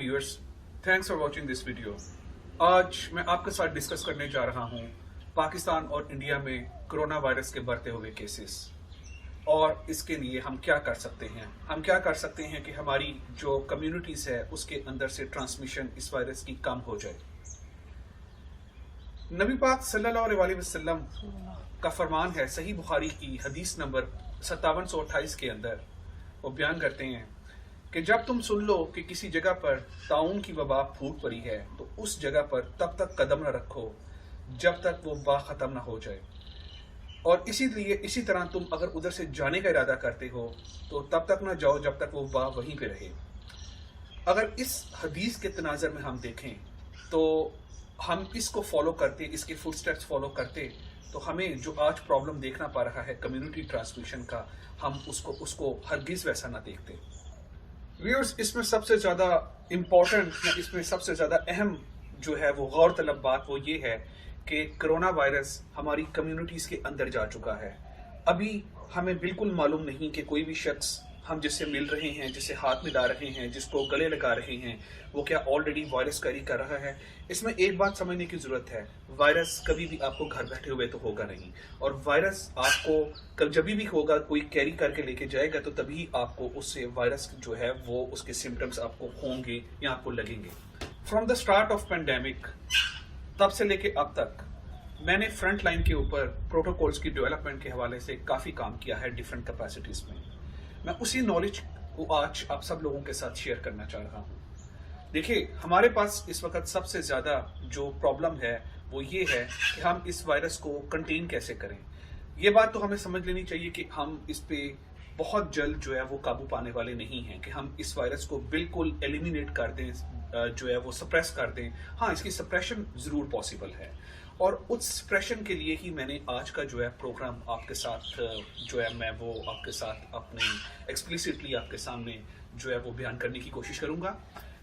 Viewers, thanks for watching this video. आज मैं आपके साथ डिस्कस करने जा रहा हूं पाकिस्तान और इंडिया में कोरोना वायरस के बढ़ते हुए केसेस और इसके लिए हम क्या कर सकते हैं। हम क्या कर सकते हैं कि हमारी जो कम्युनिटीज है उसके अंदर से ट्रांसमिशन इस वायरस की कम हो जाए। नबी पाक सल्लल्लाहु अलैहि वसल्लम का फरमान है, सही बुखारी की हदीस नंबर 5728 के अंदर वो बयान करते हैं कि जब तुम सुन लो कि किसी जगह पर ताउन की वबा फूट पड़ी है तो उस जगह पर तब तक कदम न रखो जब तक वो वबा खत्म ना हो जाए। और इसी तरह तुम अगर उधर से जाने का इरादा करते हो तो तब तक ना जाओ जब तक वो वबा वहीं पे रहे। अगर इस हदीस के तनाज़र में हम देखें तो हम इसको फॉलो करते, इसके फुट स्टेप्स फॉलो करते तो हमें जो आज प्रॉब्लम देखना पा रहा है कम्युनिटी ट्रांसमिशन का, हम उसको हरगिज़ वैसा ना देखते। व्यूअर्स, इसमें सबसे ज़्यादा इम्पॉर्टेंट या इसमें सबसे ज़्यादा अहम जो है वो गौर तलब बात वो ये है कि कोरोना वायरस हमारी कम्युनिटीज़ के अंदर जा चुका है। अभी हमें बिल्कुल मालूम नहीं कि कोई भी शख्स हम जिससे मिल रहे हैं, जिससे हाथ मिला रहे हैं, जिसको गले लगा रहे हैं, वो क्या ऑलरेडी वायरस कैरी कर रहा है। इसमें एक बात समझने की ज़रूरत है, वायरस कभी भी आपको घर बैठे हुए तो होगा नहीं, और वायरस आपको जब भी होगा कोई कैरी करके लेके जाएगा तो तभी आपको उससे वायरस जो है वो उसके सिम्टम्स आपको होंगे या आपको लगेंगे। From the start of pandemic, तब से लेके अब तक मैंने फ्रंट लाइन के ऊपर प्रोटोकॉल्स की डेवलपमेंट के हवाले से काफ़ी काम किया है डिफरेंट कैपेसिटीज़ में। मैं उसी नॉलेज को आज आप सब लोगों के साथ शेयर करना चाह रहा हूँ। देखिए, हमारे पास इस वक्त सबसे ज़्यादा जो प्रॉब्लम है वो ये है कि हम इस वायरस को कंटेन कैसे करें। ये बात तो हमें समझ लेनी चाहिए कि हम इस पे बहुत जल्द जो है वो काबू पाने वाले नहीं हैं कि हम इस वायरस को बिल्कुल एलिमिनेट कर दें, जो है वो सप्रेस कर दें। हाँ, इसकी सप्रेशन ज़रूर पॉसिबल है और उस सप्रेशन के लिए ही मैंने आज का जो है प्रोग्राम आपके साथ जो है मैं वो आपके साथ अपने एक्सप्लिसिटली आपके सामने जो है वो बयान करने की कोशिश करूँगा।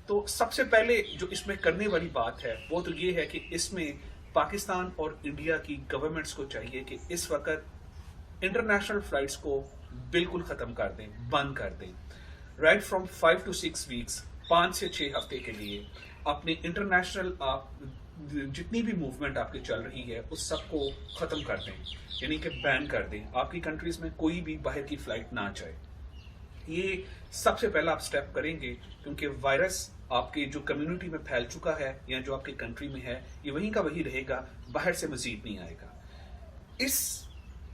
तो सबसे पहले जो इसमें करने वाली बात है वो तो ये है कि इसमें पाकिस्तान और इंडिया की गवर्नमेंट्स को चाहिए कि इस वक्त इंटरनेशनल फ्लाइट्स को बिल्कुल ख़त्म कर दें, बंद कर दें। राइट फ्रॉम 5 to 6 वीक्स, 5 से 6 हफ्ते के लिए अपनी इंटरनेशनल जितनी भी मूवमेंट आपकी चल रही है उस सब को ख़त्म कर दें, यानी कि बैन कर दें। आपकी कंट्रीज़ में कोई भी बाहर की फ़्लाइट ना जाए। ये सबसे पहला आप स्टेप करेंगे क्योंकि वायरस आपकी जो कम्युनिटी में फैल चुका है या जो आपकी कंट्री में है ये वहीं का वहीं रहेगा, बाहर से मज़ीद नहीं आएगा। इस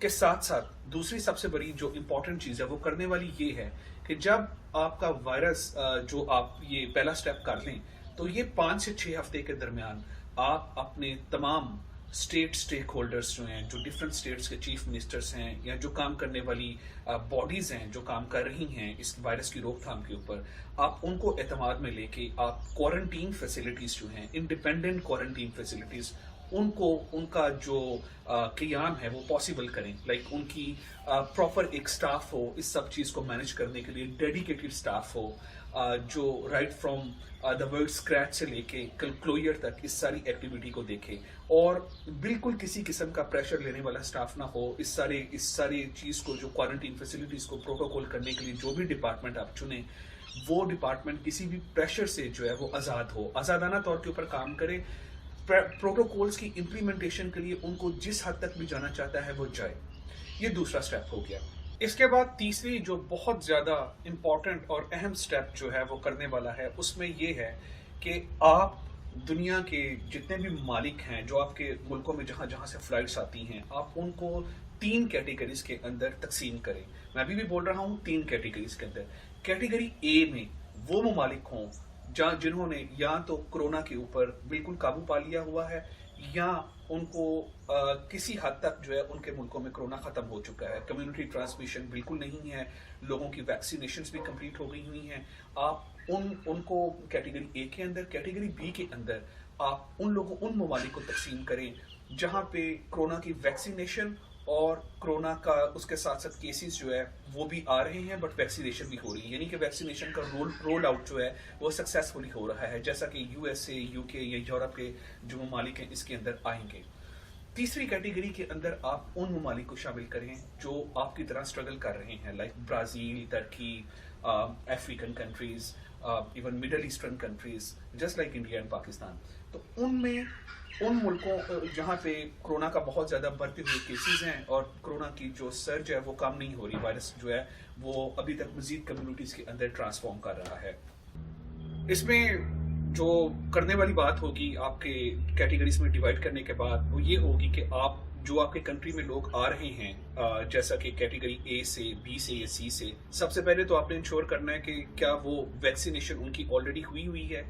के साथ साथ दूसरी सबसे बड़ी जो इम्पोर्टेंट चीज़ है वो करने वाली ये है कि जब आपका वायरस जो आप ये पहला स्टेप कर लें तो ये 5 से 6 हफ्ते के दरमियान आप अपने तमाम स्टेक होल्डर्स जो हैं, जो डिफरेंट स्टेट्स के चीफ मिनिस्टर्स हैं या जो काम करने वाली बॉडीज़ हैं जो काम कर रही हैं इस वायरस की रोकथाम के ऊपर, आप उनको एतमाद में लेके आप क्वारंटीन फैसिलिटीज़ जो हैं, इंडिपेंडेंट क्वारंटीन फैसिलिटीज़, उनको उनका जो क़ियाम है वो पॉसिबल करें। लाइक उनकी प्रॉपर एक स्टाफ हो इस सब चीज़ को मैनेज करने के लिए, डेडिकेटेड स्टाफ हो जो right from the world scratch से लेके कल क्लोयर तक इस सारी एक्टिविटी को देखे और बिल्कुल किसी किस्म का प्रेशर लेने वाला स्टाफ ना हो। इस सारी चीज़ को, जो क्वारंटीन फैसिलिटीज़ को प्रोटोकॉल करने के लिए जो भी डिपार्टमेंट आप चुनें वो डिपार्टमेंट किसी भी प्रेशर से जो है वो आज़ाद हो, आज़ादाना तौर के ऊपर काम करे। प्रोटोकॉल्स की इम्प्लीमेंटेशन के लिए उनको जिस हद तक भी जाना चाहता है वो जाए। ये दूसरा स्टेप हो गया। इसके बाद तीसरी जो बहुत ज़्यादा इम्पॉर्टेंट और अहम स्टेप जो है वो करने वाला है उसमें ये है कि आप दुनिया के जितने भी मालिक हैं जो आपके मुल्कों में जहाँ जहाँ से फ्लाइट्स आती हैं, आप उनको 3 कैटेगरीज के अंदर तकसीम करें। मैं अभी भी बोल रहा हूँ 3 कैटेगरीज के अंदर। कैटेगरी ए में वो ममालिक हों जिन्होंने या तो कोरोना के ऊपर बिल्कुल काबू पा लिया हुआ है या उनको किसी हद तक जो है उनके मुल्कों में कोरोना ख़त्म हो चुका है, कम्युनिटी ट्रांसमिशन बिल्कुल नहीं है, लोगों की वैक्सीनेशंस भी कंप्लीट हो गई हुई हैं। आप उनको कैटेगरी ए के अंदर, कैटेगरी बी के अंदर आप उन ममालिक को तकसीम करें जहाँ पे कोरोना की वैक्सीनेशन और कोरोना का उसके साथ साथ केसेस जो है वो भी आ रहे हैं बट वैक्सीनेशन भी हो रही है, यानी कि वैक्सीनेशन का रोल आउट जो है वो सक्सेसफुली हो रहा है, जैसा कि USA, UK या यूरोप के जो ममालिक हैं इसके अंदर आएंगे। तीसरी कैटेगरी के अंदर आप उन ममालिक को शामिल करें जो आपकी तरह स्ट्रगल कर रहे हैं, like Brazil, Turkey, African countries, even middle eastern countries just like India and Pakistan. तो उनमें उन मुल्कों जहाँ पे कोरोना का बहुत ज़्यादा बढ़ते हुए केसेस हैं और कोरोना की जो सर्ज है वो कम नहीं हो रही, वायरस जो है वो अभी तक मजीद कम्युनिटीज़ के अंदर ट्रांसफॉर्म कर रहा है। इसमें जो करने वाली बात होगी आपके कैटेगरीज में डिवाइड करने के बाद वो ये होगी कि आप जो आपके कंट्री में लोग आ रहे हैं, जैसा कि कैटेगरी ए से, बी से या सी से, सबसे पहले तो आपने इंश्योर करना है कि क्या वो वैक्सीनेशन उनकी ऑलरेडी हुई है।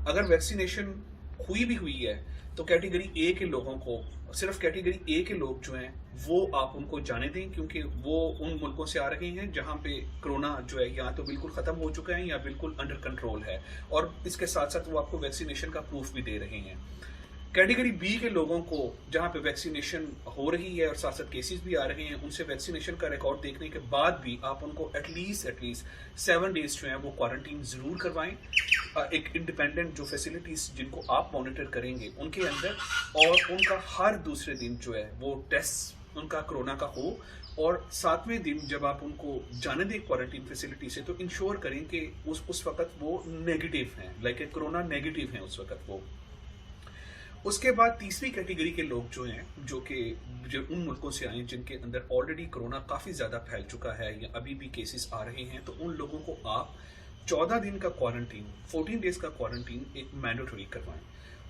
अगर वैक्सीनेशन हुई है तो कैटेगरी ए के लोगों को, सिर्फ कैटेगरी ए के लोग जो हैं वो आप उनको जाने दें, क्योंकि वो उन मुल्कों से आ रहे हैं जहां पे कोरोना जो है या तो बिल्कुल ख़त्म हो चुका है या बिल्कुल अंडर कंट्रोल है, और इसके साथ साथ वो आपको वैक्सीनेशन का प्रूफ भी दे रहे हैं। कैटेगरी बी के लोगों को जहां पे वैक्सीनेशन हो रही है और साथ साथ केसेस भी आ रहे हैं, उनसे वैक्सीनेशन का रिकॉर्ड देखने के बाद भी आप उनको एटलीस्ट 7 डेज जो है वो क्वारंटीन जरूर करवाएं, एक इंडिपेंडेंट जो फैसिलिटीज जिनको आप मॉनिटर करेंगे उनके अंदर, और उनका हर दूसरे दिन जो है वो टेस्ट उनका कोरोना का हो, और 7वें दिन जब आप उनको जाने दें क्वारंटीन फैसिलिटी से तो इंश्योर करें कि उस वक्त वो नेगेटिव हैं, लाइक कोरोना नेगेटिव हैं उस वक्त वो। उसके बाद तीसरी कैटेगरी के लोग जो हैं जो उन मुल्कों से आए जिनके अंदर ऑलरेडी कोरोना काफ़ी ज़्यादा फैल चुका है या अभी भी केसेस आ रहे हैं, तो उन लोगों को आप 14 दिन का क्वारंटीन, 14 डेज का क्वारंटीन एक मैंडेटरी करवाएं।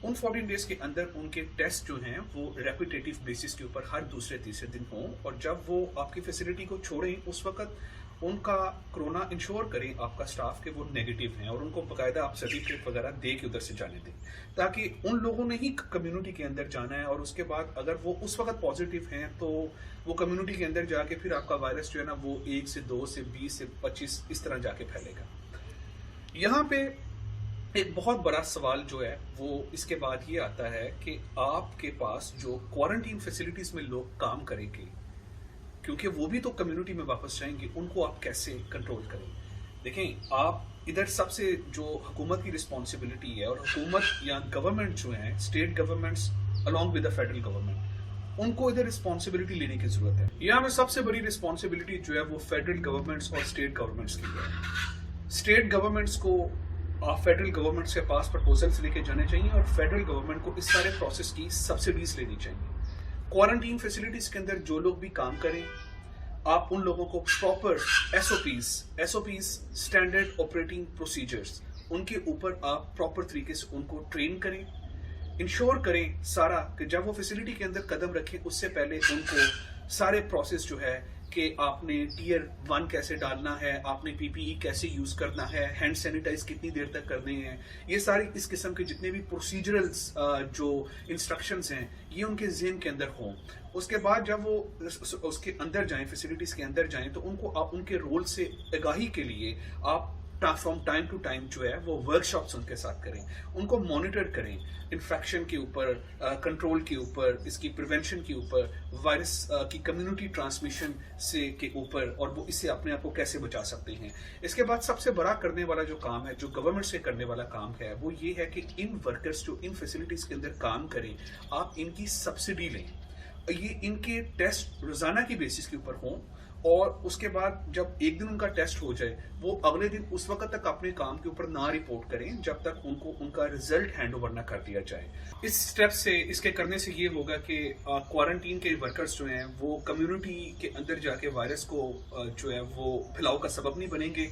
उन 14 डेज के अंदर उनके टेस्ट जो हैं वो रेपिटेटिव बेसिस के ऊपर हर दूसरे तीसरे दिन हों, और जब वो आपकी फैसिलिटी को छोड़ें उस वक्त उनका कोरोना इंश्योर करें आपका स्टाफ के वो नेगेटिव हैं, और उनको बाकायदा आप सर्टिफिकेट वगैरह दे के उधर से जाने दें, ताकि उन लोगों ने ही कम्युनिटी के अंदर जाना है, और उसके बाद अगर वो उस वक्त पॉजिटिव हैं तो वो कम्युनिटी के अंदर जाके फिर आपका वायरस जो है ना वो 1 से 2 से 20 से 25 इस तरह जाके फैलेगा। यहाँ पे एक बहुत बड़ा सवाल जो है वो इसके बाद ये आता है कि आपके पास जो क्वारंटीन फैसिलिटीज में लोग काम करेंगे, क्योंकि वो भी तो कम्युनिटी में वापस जाएंगे, उनको आप कैसे कंट्रोल करें। देखें, आप इधर सबसे जो हुकूमत की रिस्पॉन्सिबिलिटी है, और हुकूमत या गवर्नमेंट जो है, state governments along with the federal government, उनको इधर रिस्पॉन्सिबिलिटी लेने की जरूरत है। यहाँ में सबसे बड़ी रिस्पॉन्सिबिलिटी जो है वो फेडरल गवर्नमेंट्स और स्टेट गवर्नमेंट्स की है। स्टेट गवर्नमेंट्स को फेडरल गवर्नमेंट के पास प्रपोजल्स लेके जाने चाहिए, और फेडरल गवर्नमेंट को इस सारे प्रोसेस की सब्सिडीज लेनी चाहिए। क्वारंटीन फैसिलिटीज के अंदर जो लोग भी काम करें, आप उन लोगों को proper SOPs standard operating procedures, उनके ऊपर आप प्रॉपर तरीके से उनको ट्रेन करें, इंश्योर करें सारा कि जब वो फैसिलिटी के अंदर कदम रखें उससे पहले उनको सारे प्रोसेस जो है कि आपने टीयर 1 कैसे डालना है, आपने पीपीई कैसे यूज करना है, हैंड सैनिटाइज कितनी देर तक करने हैं, ये सारी इस किस्म के जितने भी प्रोसीजरल्स जो इंस्ट्रक्शंस हैं ये उनके ज़हन के अंदर हों। उसके बाद जब वो उसके अंदर जाएं, फैसिलिटीज के अंदर जाएं, तो उनको आप उनके रोल से आगाही के लिए आप फ्रॉम टाइम टू टाइम जो है वो वर्कशॉप्स उनके साथ करें, उनको मॉनिटर करें इन्फेक्शन के ऊपर, कंट्रोल के ऊपर, इसकी प्रिवेंशन के ऊपर, वायरस की कम्युनिटी ट्रांसमिशन से के ऊपर, और वो इससे अपने आप को कैसे बचा सकते हैं। इसके बाद सबसे बड़ा करने वाला जो काम है, जो गवर्नमेंट से करने वाला काम है, वो ये है कि इन वर्कर्स जो इन फैसिलिटीज के अंदर काम करें, आप इनकी सब्सिडी लें, ये इनके टेस्ट रोजाना की बेसिस के ऊपर हों, और उसके बाद जब एक दिन उनका टेस्ट हो जाए वो अगले दिन उस वक्त तक अपने काम के ऊपर ना रिपोर्ट करें जब तक उनको उनका रिजल्ट हैंड ओवर ना कर दिया जाए। इस स्टेप से, इसके करने से ये होगा कि क्वारंटीन के वर्कर्स जो हैं वो कम्युनिटी के अंदर जाके वायरस को जो है वो फैलाव का सबब नहीं बनेंगे,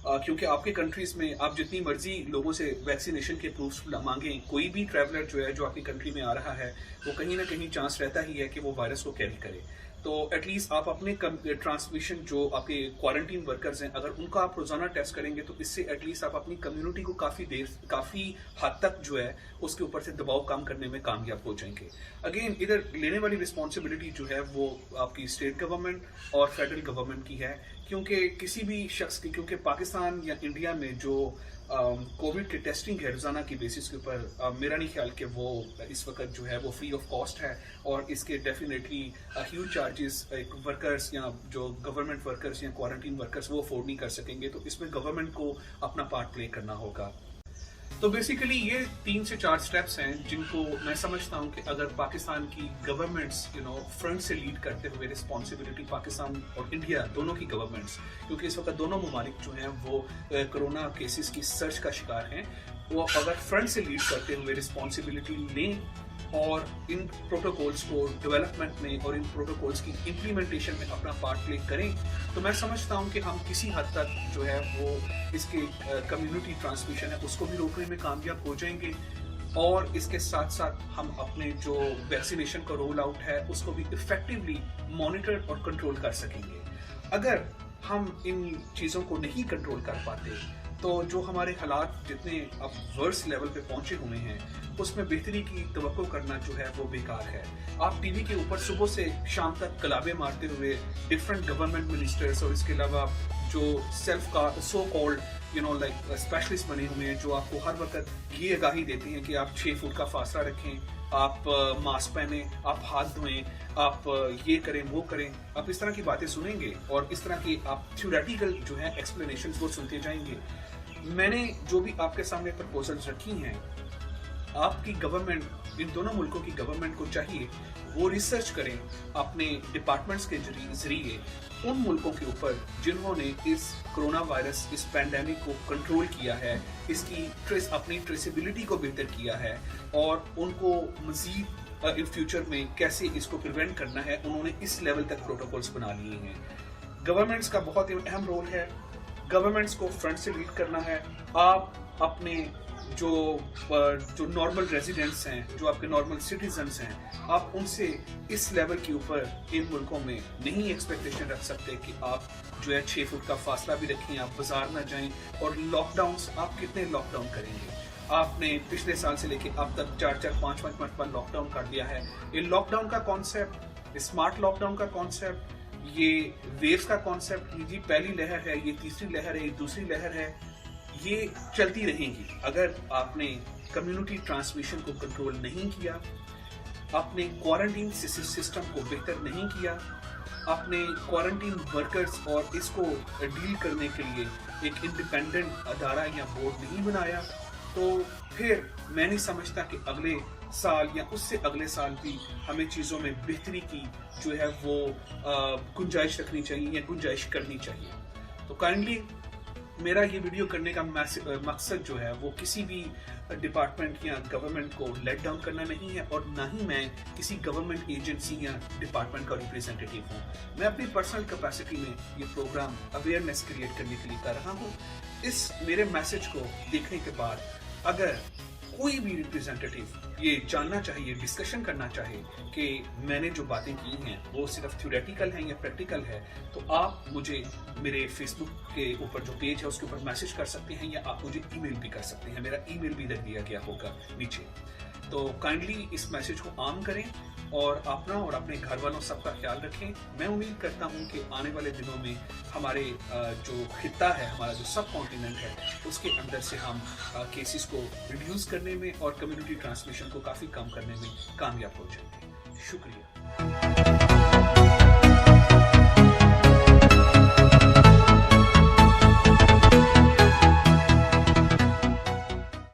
क्योंकि आपके कंट्रीज में आप जितनी मर्जी लोगों से वैक्सीनेशन के प्रूफ्स मांगें, कोई भी ट्रैवलर जो है जो आपकी कंट्री में आ रहा है वो कहीं ना कहीं चांस रहता ही है कि वो वायरस को कैरी करे। तो एटलीस्ट आप अपने ट्रांसमिशन जो आपके क्वारंटीन वर्कर्स हैं, अगर उनका आप रोजाना टेस्ट करेंगे तो इससे एटलीस्ट आप अपनी कम्युनिटी को काफ़ी हद तक जो है उसके ऊपर से दबाव कम करने में कामयाब हो जाएंगे। अगेन इधर लेने वाली रिस्पॉन्सिबिलिटी जो है वो आपकी स्टेट गवर्नमेंट और फेडरल गवर्नमेंट की है, क्योंकि किसी भी शख्स की, क्योंकि पाकिस्तान या इंडिया में जो कोविड की टेस्टिंग है रोजाना की बेसिस के ऊपर, मेरा नहीं ख्याल कि वो इस वक्त जो है वो फ्री ऑफ कॉस्ट है, और इसके डेफिनेटली ह्यूज चार्जेस वर्कर्स या जो गवर्नमेंट वर्कर्स या क्वारंटीन वर्कर्स वो अफोर्ड नहीं कर सकेंगे। तो इसमें गवर्नमेंट को अपना पार्ट प्ले करना होगा। तो बेसिकली ये 3 से 4 स्टेप्स हैं जिनको मैं समझता हूँ कि अगर पाकिस्तान की गवर्नमेंट्स फ्रंट से लीड करते हुए, रिस्पॉन्सिबिलिटी पाकिस्तान और इंडिया दोनों की गवर्नमेंट्स, क्योंकि इस वक्त दोनों ममालिक जो हैं वो कोरोना केसेस की सर्च का शिकार हैं, वो अगर फ्रंट से लीड करते हुए रिस्पॉन्सिबिलिटी लें और इन प्रोटोकॉल्स को डेवलपमेंट में और इन प्रोटोकॉल्स की इम्प्लीमेंटेशन में अपना पार्ट प्ले करें, तो मैं समझता हूं कि हम किसी हद तक जो है वो इसके कम्युनिटी ट्रांसमिशन है उसको भी रोकने में कामयाब हो जाएंगे, और इसके साथ साथ हम अपने जो वैक्सीनेशन का रोल आउट है उसको भी इफेक्टिवली मॉनिटर और कंट्रोल कर सकेंगे। अगर हम इन चीज़ों को नहीं कंट्रोल कर पाते तो जो हमारे हालात जितने अब वर्स्ट लेवल पे पहुंचे हुए हैं उसमें बेहतरी की तवक्को करना जो है वो बेकार है। आप टीवी के ऊपर सुबह से शाम तक कलाबे मारते हुए डिफरेंट गवर्नमेंट मिनिस्टर्स और इसके अलावा जो सेल्फ का सो कॉल्ड लाइक स्पेशलिस्ट बने हुए हैं जो आपको हर वक्त ये आगाही देते हैं कि आप 6 फुट का फासला रखें, आप मास्क पहने, आप हाथ धोएं, आप ये करें वो करें, आप इस तरह की बातें सुनेंगे और इस तरह की आप थ्योरेटिकल जो है एक्सप्लेनेशंस वो सुनते जाएंगे। मैंने जो भी आपके सामने प्रपोजल्स रखी हैं, आपकी गवर्नमेंट, इन दोनों मुल्कों की गवर्नमेंट को चाहिए वो रिसर्च करें अपने डिपार्टमेंट्स के जरिए उन मुल्कों के ऊपर जिन्होंने इस कोरोना वायरस, इस पैंडेमिक को कंट्रोल किया है, इसकी अपनी ट्रेसेबिलिटी को बेहतर किया है और उनको मजीद इन फ्यूचर में कैसे इसको प्रिवेंट करना है, उन्होंने इस लेवल तक प्रोटोकॉल्स बना लिए हैं। गवर्नमेंट्स का बहुत ही अहम रोल है, गवर्नमेंट्स को फ्रंट से लीड करना है। आप अपने जो नॉर्मल रेजिडेंट्स हैं, जो आपके नॉर्मल सिटीजन्स हैं, आप उनसे इस लेवल के ऊपर इन मुल्कों में नहीं एक्सपेक्टेशन रख सकते कि आप जो है 6 फुट का फासला भी रखें, आप बाजार ना जाएं। और लॉकडाउन्स, आप कितने लॉकडाउन करेंगे? आपने पिछले साल से लेके अब तक 4-4, 5-5 मंथ पर लॉकडाउन कर दिया है। ये लॉकडाउन का कॉन्सेप्ट, स्मार्ट लॉकडाउन का कॉन्सेप्ट, ये वेव्स का कॉन्सेप्ट, ये पहली लहर है, ये तीसरी लहर है, ये दूसरी लहर है, ये चलती रहेंगी। अगर आपने कम्युनिटी ट्रांसमिशन को कंट्रोल नहीं किया, आपने क्वारंटीन सिस्टम को बेहतर नहीं किया, आपने क्वारंटीन वर्कर्स और इसको डील करने के लिए एक इंडिपेंडेंट अदारा या बोर्ड नहीं बनाया, तो फिर मैं नहीं समझता कि अगले साल या उससे अगले साल भी हमें चीज़ों में बेहतरी की जो है वो गुंजाइश रखनी चाहिए या गुंजाइश करनी चाहिए। तो काइंडली मेरा ये वीडियो करने का मकसद जो है वो किसी भी डिपार्टमेंट या गवर्नमेंट को लेट डाउन करना नहीं है, और ना ही मैं किसी गवर्नमेंट एजेंसी या डिपार्टमेंट का रिप्रेजेंटेटिव हूँ। मैं अपनी पर्सनल कैपेसिटी में ये प्रोग्राम अवेयरनेस क्रिएट करने के लिए कर रहा हूँ। इस मेरे मैसेज को देखने के बाद अगर कोई भी रिप्रेजेंटेटिव ये जानना चाहिए, डिस्कशन करना चाहे कि मैंने जो बातें की हैं वो सिर्फ थ्योरेटिकल हैं या प्रैक्टिकल है, तो आप मुझे मेरे फेसबुक के ऊपर जो पेज है उसके ऊपर मैसेज कर सकते हैं या आप मुझे ईमेल भी कर सकते हैं। मेरा ईमेल भी रख दिया गया होगा नीचे। तो काइंडली इस मैसेज को आम करें और अपना और अपने घर वालों सबका ख्याल रखें। मैं उम्मीद करता हूं कि आने वाले दिनों में हमारे जो खित्ता है, हमारा जो सब कॉन्टिनेंट है, उसके अंदर से हम केसेस को रिड्यूस करने में और कम्युनिटी ट्रांसमिशन को काफ़ी कम करने में कामयाब हो जाएंगे। शुक्रिया।